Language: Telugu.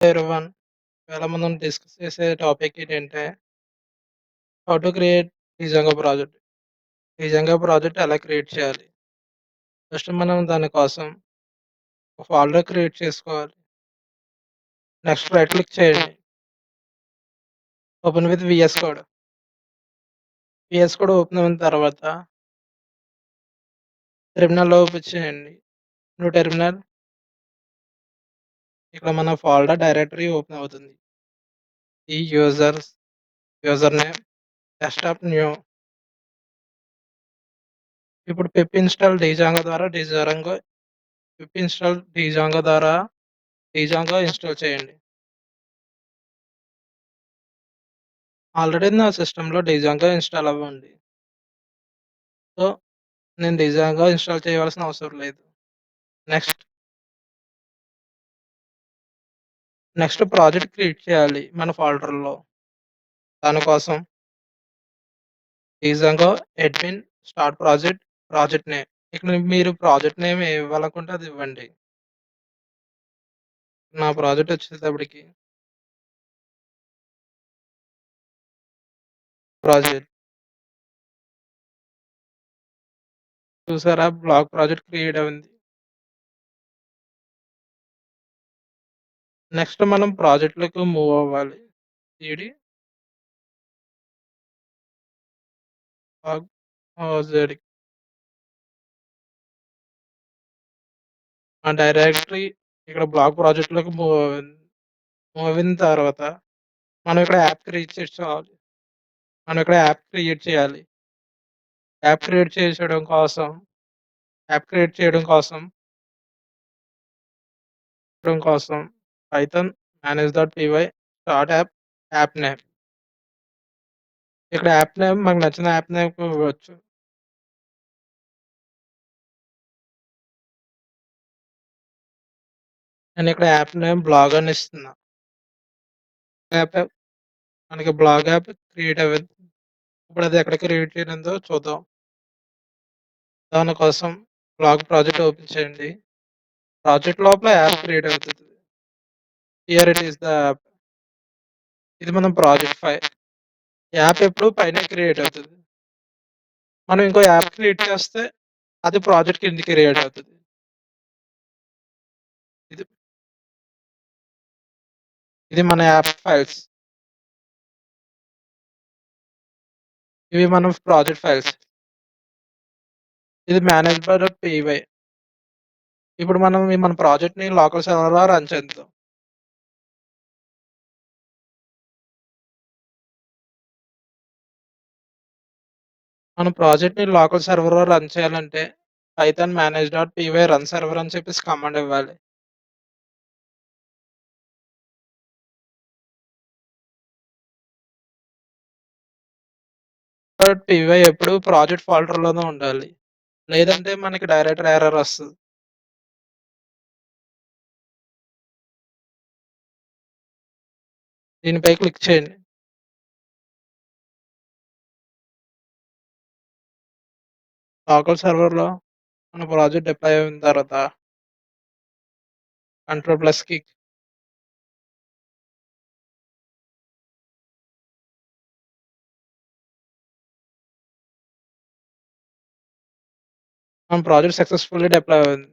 ఎవరీవన్. ఇవాళ మనం డిస్కస్ చేసే టాపిక్ ఏంటంటే, how to create Django project. Django project ఎలా క్రియేట్ చేయాలి? ఫస్ట్ మనం దాని కోసం ఒక ఫోల్డర్ క్రియేట్ చేసుకోవాలి. నెక్స్ట్ రైట్ క్లిక్ చేయండి. Open with VS code. VS code open అయిన తర్వాత టెర్మినల్‌లో ఓపెన్ చేయండి. New terminal. ఇక్కడ మన ఫోల్డర్ డైరెక్టరీ ఓపెన్ అవుతుంది. ఈ యూజర్ నేమ్, డెస్క్‌టాప్ న్యూ. ఇప్పుడు పిప్ ఇన్‌స్టాల్ డిజాంగో ద్వారా డిజాంగో ఇన్‌స్టాల్ చేయండి. ఆల్రెడీ నా సిస్టమ్‌లో డిజాంగో ఇన్‌స్టాల్ అవ్వుంది. సో, నేను డిజాంగో ఇన్‌స్టాల్ చేయవలసిన అవసరం లేదు. నెక్స్ట్, నెక్స్ట్ ప్రాజెక్ట్ క్రియేట్ చేయాలి మన ఫోల్డర్‌లో. దానికోసం Django admin start project, project name. ఇక్కడ మీరు ప్రాజెక్ట్ నేమ్ ఇవ్వాలనుకుంటే అది ఇవ్వండి. నా ప్రాజెక్ట్ వచ్చేటప్పటికి ప్రాజెక్ట్. చూసారా, బ్లాక్ ప్రాజెక్ట్ క్రియేట్ అయింది. నెక్స్ట్ మనం ప్రాజెక్ట్‌లోకి మూవ్ అవ్వాలి. CD blog project. ఆ డైరెక్టరీ ఇక్కడ బ్లాక్ ప్రాజెక్ట్‌లోకి మూవ్ అయింది. మూవ్ అయిన తర్వాత మనం ఇక్కడ యాప్ క్రియేట్ చేయాలి. యాప్ క్రియేట్ చేసేయడం కోసం యాప్ క్రియేట్ చేయడం కోసం python manage.py startapp app name. ఇక్కడ యాప్ నేమ్ మనకు నచ్చిన యాప్ నేమ్ ఇవ్వచ్చు. నేను ఇక్కడ యాప్ నేమ్ బ్లాగ్ అని ఇస్తున్నా. యాప్ మనకి బ్లాగ్ యాప్ క్రియేట్ అవ్వింది. ఇప్పుడు అది ఎక్కడ క్రియేట్ చేయనుందో చూద్దాం. దానికోసం బ్లాగ్ ప్రాజెక్ట్ ఓపెన్ చేయండి. ప్రాజెక్ట్ లోపల యాప్ క్రియేట్ అవుతుంది. Here it is the app. ఇది మనం ప్రాజెక్ట్ ఫైల్. యాప్ ఎప్పుడు పైనే క్రియేట్ అవుతుంది. మనం ఇంకో యాప్ క్రియేట్ చేస్తే అది ప్రాజెక్ట్ కింద క్రియేట్ అవుతుంది. ఇది ఇది మన యాప్ ఫైల్స్. ఇవి మన ప్రాజెక్ట్ ఫైల్స్. ఇది manage.py. ఇప్పుడు మనం మన ప్రాజెక్ట్‌ని లోకల్ సర్వర్‌లో రన్ చేద్దాం. మన ప్రాజెక్ట్‌ని లోకల్ సర్వర్‌లో రన్ చేయాలంటే పైథాన్ manage.py రన్ సర్వర్ అని చెప్పేసి కమాండ్ ఇవ్వాలి. పీ వై ఎప్పుడు ప్రాజెక్ట్ ఫోల్డర్‌లోనే ఉండాలి. లేదంటే మనకి డైరెక్టర్ ఎర్రర్ వస్తది. దీనిపై క్లిక్ చేయండి. లోకల్ సర్వర్‌లో మన ప్రాజెక్ట్ డిప్లాయ్ అయిన తర్వాత కంట్రోల్+ కి మన ప్రాజెక్ట్ సక్సెస్‌ఫుల్లీ డిప్లాయ్ అయింది.